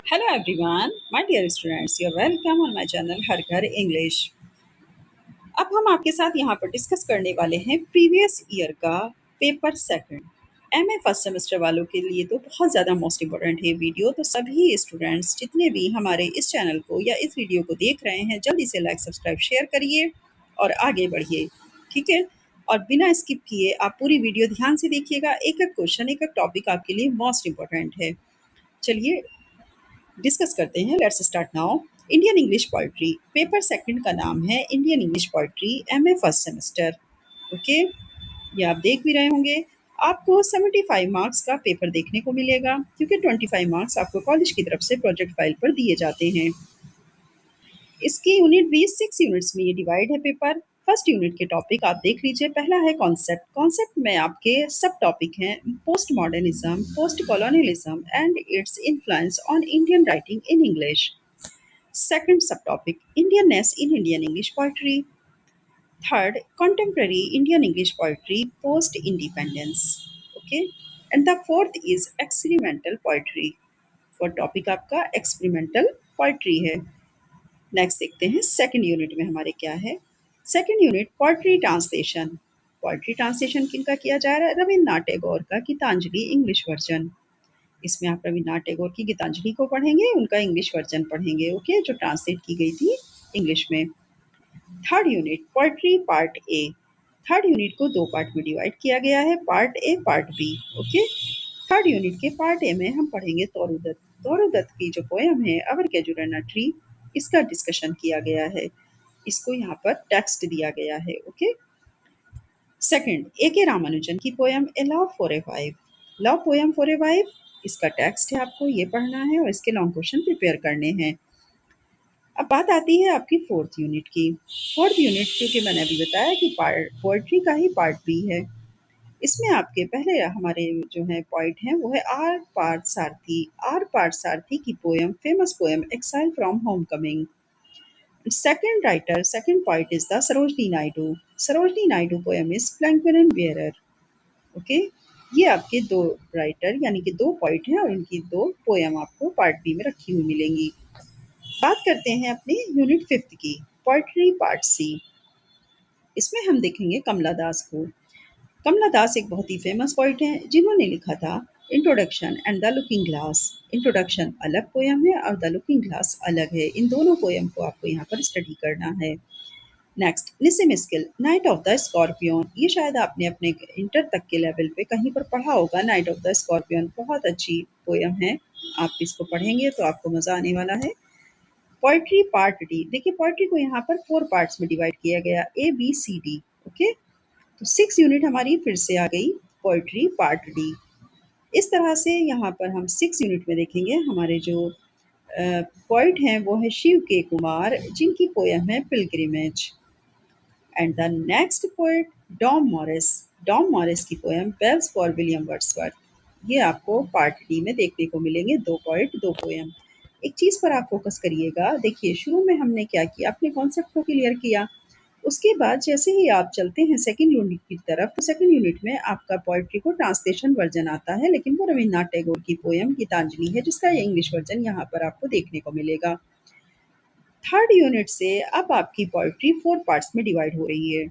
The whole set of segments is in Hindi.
Hello everyone, my dear students, you're welcome on my channel हर घर इंग्लिश। अब हम आपके साथ यहाँ पर डिस्कस करने वाले हैं प्रीवियस ईयर का paper second. MA first semester वालों के लिए तो बहुत ज़्यादा मोस्ट इम्पोर्टेंट है वीडियो, तो सभी स्टूडेंट्स जितने भी हमारे इस चैनल को या इस वीडियो को देख रहे हैं जल्दी से लाइक सब्सक्राइब शेयर करिए और आगे बढ़िए, ठीक है। और बिना स्किप किए आप पूरी वीडियो ध्यान से देखिएगा, एक एक क्वेश्चन एक एक टॉपिक आपके लिए मोस्ट इम्पोर्टेंट है। चलिए डिस्कस करते हैं। Let's start now. Indian English poetry paper second का नाम है Indian English poetry MA first semester. Okay, ये आप देख भी रहे होंगे। आपको 75 मार्क्स का पेपर देखने को मिलेगा क्योंकि 25 मार्क्स आपको कॉलेज की तरफ से प्रोजेक्ट फाइल पर दिए जाते हैं। इसकी यूनिट भी 6 यूनिट्स में ये डिवाइड है पेपर। फर्स्ट यूनिट के टॉपिक आप देख लीजिए। पहला है कॉन्सेप्ट। कॉन्सेप्ट में आपके सब टॉपिक हैं post modernism, post colonialism and it's influence on Indian writing in English. Second subtopic, Indianness in Indian English poetry. Third, contemporary Indian English poetry post-independence. Okay, and the fourth is experimental poetry. For topic आपका experimental poetry है। नेक्स्ट देखते हैं सेकंड यूनिट में हमारे क्या है। Second unit poetry translation. Poetry translation किनका किया जा रहा है? रविन्द्रनाथ टैगोर का गीतांजलि इंग्लिश वर्जन। इसमें आप रविन्द्रनाथ टैगोर की गीतांजलि को पढ़ेंगे, उनका इंग्लिश वर्जन पढ़ेंगे, ओके, जो ट्रांसलेट की गई थी इंग्लिश में। Third unit poetry part A. Third unit को दो पार्ट में डिवाइड किया गया है, part A part B. Okay, third unit के पार्ट ए में हम पढ़ेंगे तोरूदत्त। तोरूदत्त की जो पोयम है अवर कैजुरना ट्री, इसका डिस्कशन किया गया है। इसको यहाँ पर टेक्स्ट दिया गया है। ओके, सेकंड ए के रामानुजन की poem A love for a wife. Love poem for a wife, इसका टेक्स्ट है, आपको ये पढ़ना है और इसके लॉन्ग क्वेश्चन प्रिपेयर करने हैं। अब बात आती है आपकी फोर्थ यूनिट की। फोर्थ यूनिट क्योंकि मैंने अभी बताया कि पार्ट पोएट्री का ही पार्ट बी है। इसमें आपके पहले हमारे जो है पॉइंट हैं वो है are Partha Sarathi. Are Parthasarathy की poem, famous poem exile from home coming. Second writer, second point is the Sarojini Naidu. Sarojini Naidu poem is palanquin and bearer. Okay, ये आपके दो राइटर यानी कि दो पॉइंट हैं और इनकी दो पोयम आपको पार्ट बी में रखी हुई मिलेंगी। बात करते हैं अपनी यूनिट फिफ्थ की, पोइट्री पार्ट सी। इसमें हम देखेंगे कमला दास को। कमला दास एक बहुत ही फेमस पोइट हैं जिन्होंने लिखा था introduction and the looking glass. Introduction अलग पोयम है और द लुकिंग ग्लास अलग है। इन दोनों पोयम को आपको यहाँ पर स्टडी करना है। Next, Nissim Ezekiel, night of the scorpion. ये शायद आपने अपने इंटर तक के लेवल पे कहीं पर पढ़ा होगा। नाइट ऑफ द स्कॉर्पियन बहुत अच्छी पोयम है, आप इसको पढ़ेंगे तो आपको मज़ा आने वाला है। पोएट्री पार्ट डी, देखिए पोएट्री को यहाँ पर 4 पार्ट्स में डिवाइड किया गया, A B C D. Okay, तो 6 यूनिट हमारी फिर से आ गई पोएट्री पार्ट डी। इस तरह से यहाँ पर हम 6 यूनिट में देखेंगे हमारे जो पोइट हैं वो है शिव के कुमार, जिनकी पोयम है pilgrimage. And the next poet Dom Moraes. Dom Moraes की poem bells for William Wordsworth. ये आपको पार्ट डी में देखने को मिलेंगे, 2 पोइट 2 पोयम। एक चीज़ पर आप फोकस करिएगा। देखिए शुरू में हमने क्या किया, अपने कॉन्सेप्ट को क्लियर किया। उसके बाद जैसे ही आप चलते हैं सेकंड यूनिट की तरफ, तो सेकंड यूनिट में आपका पोएट्री को ट्रांसलेशन वर्जन आता है, लेकिन वो रविन्द्रनाथ टैगोर की पोयम गीतांजलि है, जिसका ये इंग्लिश वर्जन यहाँ पर आपको देखने को मिलेगा। थर्ड यूनिट से अब आपकी पोएट्री 4 पार्ट्स में डिवाइड हो रही है,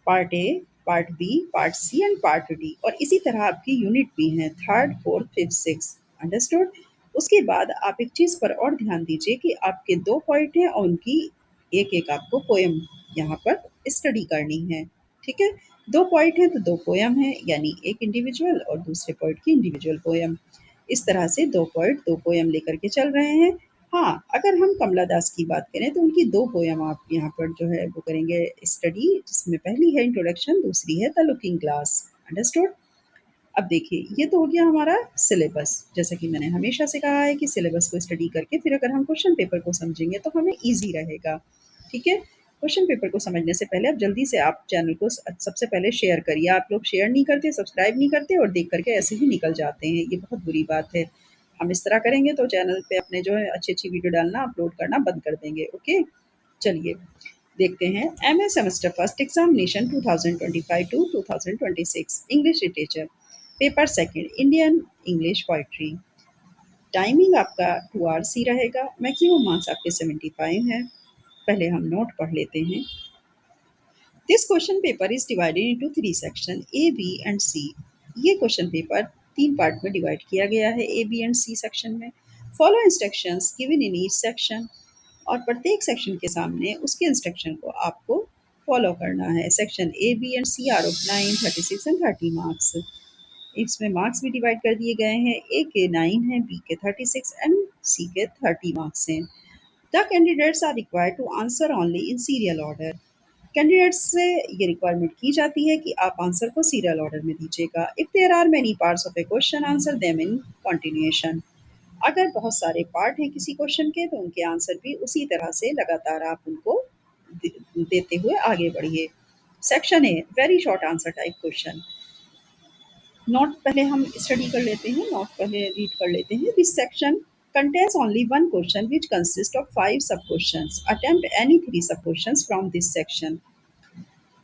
part A, part B, part C and part D. और इसी तरह आपकी यूनिट भी हैं, third, fourth, fifth, six. Understood. उसके बाद आप एक चीज़ पर और ध्यान दीजिए कि आपके 2 पॉइंट हैं और उनकी एक-एक आपको पोयम यहाँ पर स्टडी करनी है, ठीक है? 2 पॉइंट हैं तो 2 पोयम हैं, यानी एक इंडिविजुअल और दूसरे पॉइंट की इंडिविजुअल पोयम। इस तरह से 2 पॉइंट 2 पोयम लेकर के चल रहे हैं। हाँ, अगर हम कमला दास की बात करें तो उनकी 2 पोयम आप यहाँ पर जो है वो करेंगे स्टडी, जिसमें पहली है इंट्रोडक्शन, दूसरी है द लुकिंग ग्लास। अंडरस्टूड। अब देखिए ये तो हो गया हमारा सिलेबस। जैसा कि मैंने हमेशा से कहा है कि सिलेबस को स्टडी करके फिर अगर हम क्वेश्चन पेपर को समझेंगे तो हमें ईजी रहेगा, ठीक है। क्वेश्चन पेपर को समझने से पहले अब जल्दी से आप चैनल को सबसे पहले शेयर करिए। आप लोग शेयर नहीं करते, सब्सक्राइब नहीं करते और देख करके ऐसे ही निकल जाते हैं, ये बहुत बुरी बात है। हम इस तरह करेंगे तो चैनल पे अपने जो है अच्छी-अच्छी वीडियो डालना, अपलोड करना बंद कर देंगे, ओके? चलिए देखते हैं MA semester first examination 2025 to 2026 English literature paper second Indian English poetry. Timing आपका 2 आवर्स ही रहेगा। मैक्सिमम मार्क्स आपके 75 हैं। पहले हम नोट पढ़ लेते हैं। This question paper is divided into 3 section A, B and C. ये क्वेश्चन पेपर 3 पार्ट में डिवाइड किया गया है A, B and C section में। Follow instructions given in each section. और प्रत्येक सेक्शन के सामने उसके इंस्ट्रक्शन को आपको फॉलो करना है। Section A, B and C are of 9, 36 and 30 marks. इसमें मार्क्स भी डिवाइड कर दिए गए हैं। ए के 9 हैं, बी के 36 एंड सी के 30 मार्क्स हैं। The candidates are required to answer only in serial order. Candidates से ये रिक्वायरमेंट की जाती है कि आप आंसर को सीरियल ऑर्डर में दीजिएगा। If there are many parts of a question, answer them in continuation. अगर बहुत सारे पार्ट हैं किसी क्वेश्चन के तो उनके आंसर भी उसी तरह से लगातार आप उनको देते हुए आगे बढ़िए। Section A, very short answer type question. Note पहले हम स्टडी कर लेते हैं, नोट पहले रीड कर लेते हैं। This section contains only one question which consists of 5 sub questions. Attempt any 3 sub questions from this section.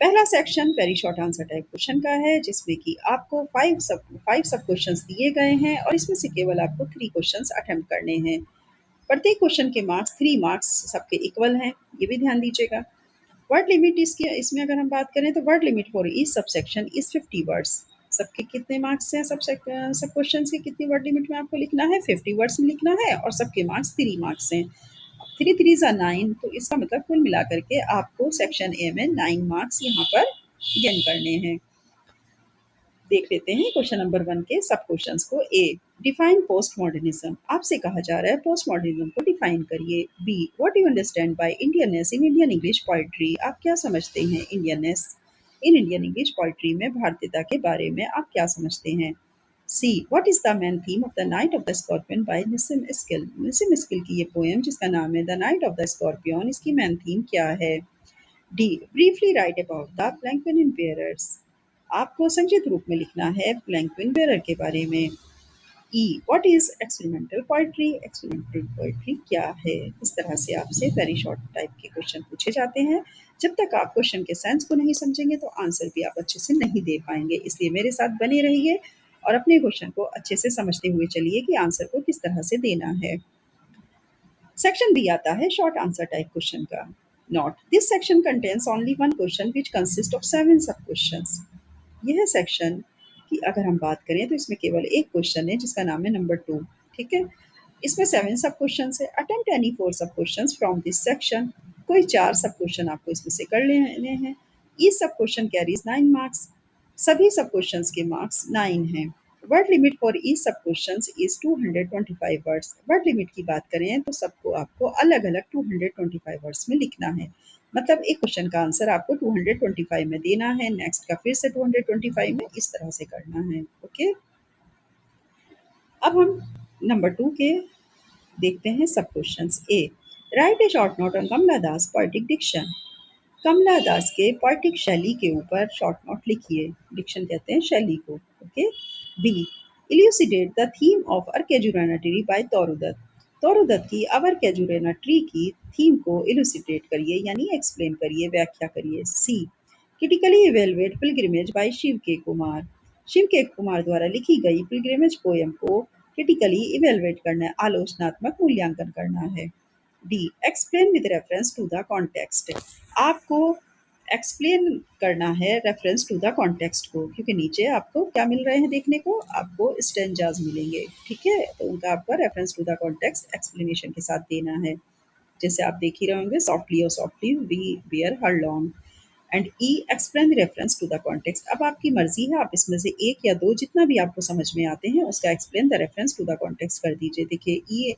पहला section very short answer type question का है, जिसमें कि आपको 5 सब क्वेश्चंस दिए गए हैं और इसमें से केवल आपको 3 क्वेश्चंस अटेम्प्ट करने हैं। प्रत्येक क्वेश्चन के मार्क्स 3 मार्क्स सबके इक्वल हैं, ये भी ध्यान दीजिएगा। वर्ड लिमिट इसमें अगर हम बात करें तो word limit for each sub section is 50 words. सबके कितने मार्क्स हैं, सब क्वेश्चन के कितनी वर्ड लिमिट में आपको लिखना है, 50 वर्ड्स में लिखना है और सबके मार्क्स 3 मार्क्स हैं। 3 3 are 9, तो इसका मतलब कुल मिलाकर के आपको सेक्शन ए में 9 मार्क्स यहाँ पर गेन करने हैं। देख लेते हैं क्वेश्चन नंबर 1 के सब क्वेश्चंस को। A, define post modernism. आपसे कहा जा रहा है पोस्ट मॉडर्निज्म को डिफाइन करिए। B, what you understand by Indianness in Indian English poetry. आप क्या समझते हैं Indianness in Indian English poetry में, भारतीयता के बारे में आप क्या समझते हैं। C, what is the main theme of the night of the scorpion by Nissim Ezekiel. Nissim Ezekiel की ये पोएम जिसका नाम है the night of the scorpion, इसकी मेन थीम क्या है। D, briefly right about the plankton bearers. आपको संक्षिप्त रूप में लिखना है प्लैंक्टन बेयरर के बारे में। E, what is experimental poetry. Experimental poetry क्या है। इस तरह से आपसे वेरी शॉर्ट टाइप के क्वेश्चन पूछे जाते हैं। जब तक आप क्वेश्चन के सेंस को नहीं समझेंगे तो आंसर भी आप अच्छे से नहीं दे पाएंगे, इसलिए मेरे साथ बने रहिए और अपने क्वेश्चन को अच्छे से समझते हुए चलिए कि आंसर को किस तरह से देना है। सेक्शन बी आता है शॉर्ट आंसर टाइप क्वेश्चन का। Note, this section contains only one question which consist of 7 सब क्वेश्चंस। यह सेक्शन की अगर हम बात करें तो इसमें केवल एक क्वेश्चन है जिसका नाम है नंबर 2। ठीक है, इसमें 7 सब क्वेश्चन है। अटेम्प्ट एनी 4 सब क्वेश्चन फ्रॉम दिस सेक्शन। कोई 4 सब क्वेश्चन आपको इसमें से कर लेने हैं। ईच सब क्वेश्चन कैरीज 9 मार्क्स। सभी सब क्वेश्चन के मार्क्स 9 हैं। वर्ड लिमिट फॉर ईच सब question is 225 words. Word limit की बात करें तो सबको आपको अलग अलग 225 वर्ड्स में लिखना है। मतलब एक क्वेश्चन का आंसर आपको 225 में देना है, नेक्स्ट का फिर से 225 में, इस तरह से करना है। ओके, अब हम नंबर 2 के देखते हैं सब questions. A, write a short note on Kamala Das poetic diction. Kamala Das के पोएटिक शैली के ऊपर शॉर्ट नोट लिखिए। डिक्शन कहते हैं शैली को। Okay. B, इल्यूसिडेट the theme of अर्केजुराना tree bye तोरुदत्त। तोरुदत्त की अवर कैजुरेना ट्री की थीम को इल्यूसिडेट करिए, यानी एक्सप्लेन करिए, व्याख्या करिए। C, critically evaluate pilgrimage by Shiv K Kumar. Shiv K Kumar द्वारा लिखी गई पिलग्रिमेज पोएम को क्रिटिकली इवेलुएट करना है, आलोचनात्मक मूल्यांकन करना है। D, explain with reference to the context. आपको एक्सप्लेन करना है रेफरेंस टू द कॉन्टेक्स्ट को, क्योंकि नीचे आपको क्या मिल रहे हैं देखने को, आपको स्टेंजाज मिलेंगे। ठीक है, तो उनका आपका reference to the context explanation के साथ देना है। जैसे आप देख ही रहे होंगे, सॉफ्टली और softly we bear her long. And E, explain the reference to the context. अब आपकी मर्जी है, आप इसमें से एक या दो जितना भी आपको समझ में आते हैं उसका explain the reference to the context कर दीजिए। देखिए, E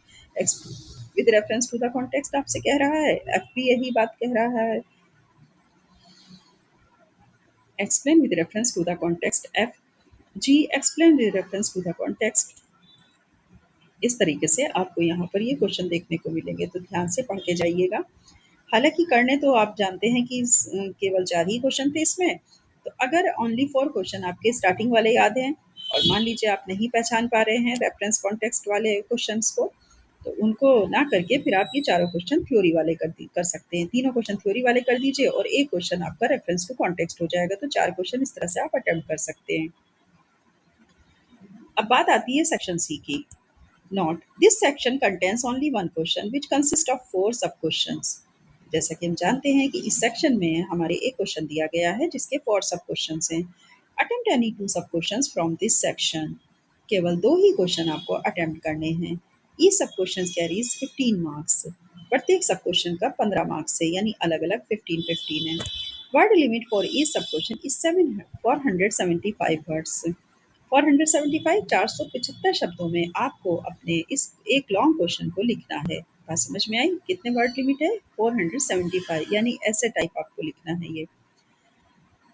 with reference to the context आपसे कह रहा है, एफ भी यही बात कह रहा है, explain with reference to the context F. जी, explain with reference to the context. इस तरीके से आपको यहाँ पर ये क्वेश्चन देखने को मिलेंगे, तो ध्यान से पढ़ के जाइएगा। हालांकि करने तो आप जानते हैं कि केवल 4 ही क्वेश्चन थे इसमें, तो अगर ओनली 4 क्वेश्चन आपके स्टार्टिंग वाले याद हैं और मान लीजिए आप नहीं पहचान पा रहे हैं रेफरेंस कॉन्टेक्स्ट वाले क्वेश्चंस को, तो उनको ना करके फिर आप ये चारों क्वेश्चन थ्योरी वाले कर सकते हैं। तीनों क्वेश्चन थ्योरी वाले कर दीजिए और एक क्वेश्चन आपका रेफरेंस टू कॉन्टेक्स्ट हो जाएगा, तो 4 क्वेश्चन इस तरह से आप अटेम्प्ट कर सकते हैं। अब बात आती है सेक्शन सी की। Note this section contains only one question which consist of 4 सब क्वेश्चंस। जैसा कि हम जानते हैं कि इस सेक्शन में हमारे एक क्वेश्चन दिया गया है जिसके 4 सब क्वेश्चंस हैं। अटेम्प्ट एनी 2 सब क्वेश्चंस फ्रॉम दिस सेक्शन। केवल 2 ही क्वेश्चन आपको अटेम्प्ट करने हैं। ईच सब क्वेश्चन कैरीज 15 मार्क्स। प्रत्येक सब क्वेश्चन का 15 मार्क्स है, यानी अलग-अलग 15-15 है। वर्ड लिमिट फॉर ईच सब क्वेश्चन इज 475 वर्ड्स। 475 475 शब्दों में आपको अपने इस एक लॉन्ग क्वेश्चन को लिखना है। बात समझ में आई? कितने वर्ड लिमिट है? 475, यानी ऐसे टाइप आपको लिखना है ये।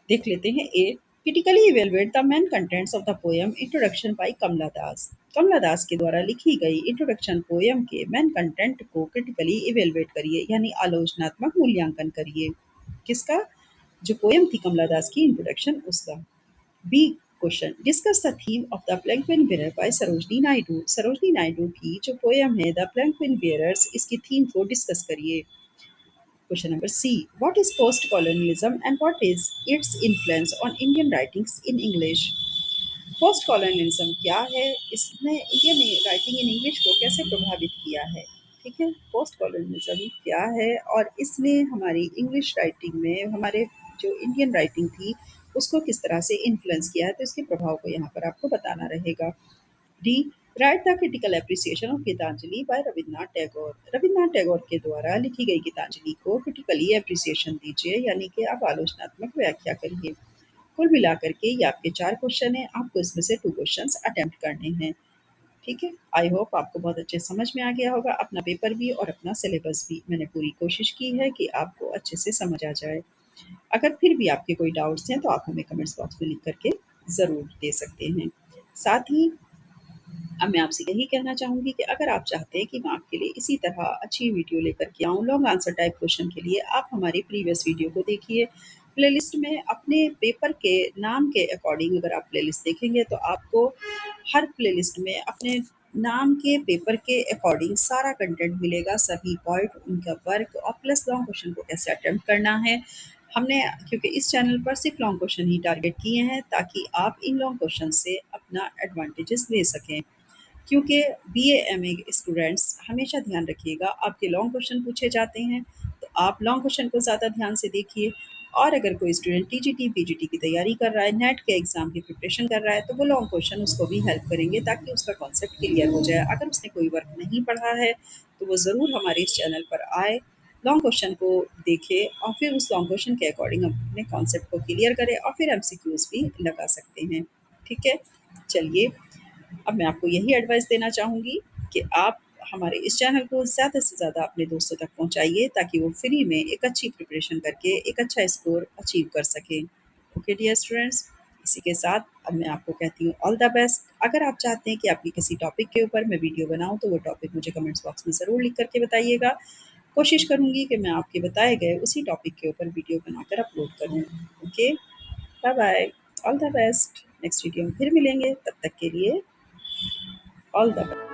देख लेते हैं। A critically evaluate the main contents of the poem introduction by Kamala Das. Kamala Das के द्वारा लिखी गई इंट्रोडक्शन पोएम के मेन कंटेंट को क्रिटिकली इवेलुएट करिए, यानी आलोचनात्मक मूल्यांकन करिए। किसका? जो पोएम थी कमला दास की इंट्रोडक्शन, उसका। B question discuss the theme of the palanquin bearer by Sarojini Naidu. Sarojini Naidu की जो पोएम है द पेंगुइन बियरर्स, इसकी थीम को डिस्कस करिए। Question number C what is post colonialism and what is its influence on Indian writings in English. Post colonialism क्या है, इसने इंडियन राइटिंग इन इंग्लिश को कैसे प्रभावित किया है। ठीक है, पोस्ट कॉलोनियलिज्म क्या है और इसने हमारी इंग्लिश राइटिंग में हमारे जो इंडियन राइटिंग थी उसको किस तरह से इन्फ्लुएंस किया है, तो इसके प्रभाव को यहाँ पर आपको बताना रहेगा। D write the critical appreciation of Gitanjali by Rabindranath Tagore. Rabindranath Tagore के द्वारा लिखी गई गीतांजलि को क्रिटिकली एप्रिसिएशन दीजिए, यानी कि आप आलोचनात्मक व्याख्या करिए। कुल मिलाकर के ये आपके 4 क्वेश्चन हैं, आपको इसमें से 2 क्वेश्चंस अटेम्प्ट करने हैं। ठीक है, आई होप आपको बहुत अच्छे समझ में आ गया होगा। अपना पेपर भी और अपना सिलेबस भी मैंने पूरी कोशिश की है कि आपको अच्छे से समझ आ जाए। अगर फिर भी आपके कोई डाउट्स हैं तो आप हमें कमेंट्स बॉक्स में लिख करके ज़रूर दे सकते हैं। साथ ही अब मैं आपसे यही कहना चाहूँगी कि अगर आप चाहते हैं कि मैं आपके लिए इसी तरह अच्छी वीडियो लेकर के आऊँ लॉन्ग आंसर टाइप क्वेश्चन के लिए, आप हमारी प्रीवियस वीडियो को देखिए। प्लेलिस्ट में अपने पेपर के नाम के अकॉर्डिंग अगर आप प्लेलिस्ट देखेंगे तो आपको हर प्लेलिस्ट में अपने नाम के पेपर के अकॉर्डिंग सारा कंटेंट मिलेगा, सभी पॉइंट, उनका वर्क और प्लस लॉन्ग क्वेश्चन को कैसे अटेम्प्ट करना है। हमने क्योंकि इस चैनल पर सिर्फ लॉन्ग क्वेश्चन ही टारगेट किए हैं ताकि आप इन लॉन्ग क्वेश्चन से अपना एडवांटेजेस ले सकें। क्योंकि बीए एमए स्टूडेंट्स हमेशा ध्यान रखिएगा, आपके लॉन्ग क्वेश्चन पूछे जाते हैं तो आप लॉन्ग क्वेश्चन को ज़्यादा ध्यान से देखिए। और अगर कोई स्टूडेंट टीजीटी पीजीटी की तैयारी कर रहा है, नेट के एग्ज़ाम की प्रिपरेशन कर रहा है, तो वो लॉन्ग क्वेश्चन उसको भी हेल्प करेंगे ताकि उसका कॉन्सेप्ट क्लियर हो जाए। अगर उसने कोई वर्क नहीं पढ़ा है तो वो ज़रूर हमारे इस चैनल पर आए, लॉन्ग क्वेश्चन को देखे और फिर उस लॉन्ग क्वेश्चन के अकॉर्डिंग अपने कॉन्सेप्ट को क्लियर करे और फिर एमसीक्यूज भी लगा सकते हैं। ठीक है, चलिए अब मैं आपको यही एडवाइस देना चाहूँगी कि आप हमारे इस चैनल को ज़्यादा से ज़्यादा अपने दोस्तों तक पहुँचाइए ताकि वो फ्री में एक अच्छी प्रिपरेशन करके एक अच्छा स्कोर अचीव कर सकें। ओके डियर स्टूडेंट्स, इसी के साथ अब मैं आपको कहती हूँ ऑल द बेस्ट। अगर आप चाहते हैं कि आपकी किसी टॉपिक के ऊपर मैं वीडियो बनाऊँ तो वो टॉपिक मुझे कमेंट्स बॉक्स में ज़रूर लिख करके बताइएगा। कोशिश करूँगी कि मैं आपके बताए गए उसी टॉपिक के ऊपर वीडियो बनाकर अपलोड करूँ। Okay, bye bye, all the best. Next video में फिर मिलेंगे, तब तक के लिए ऑल द बेस्ट।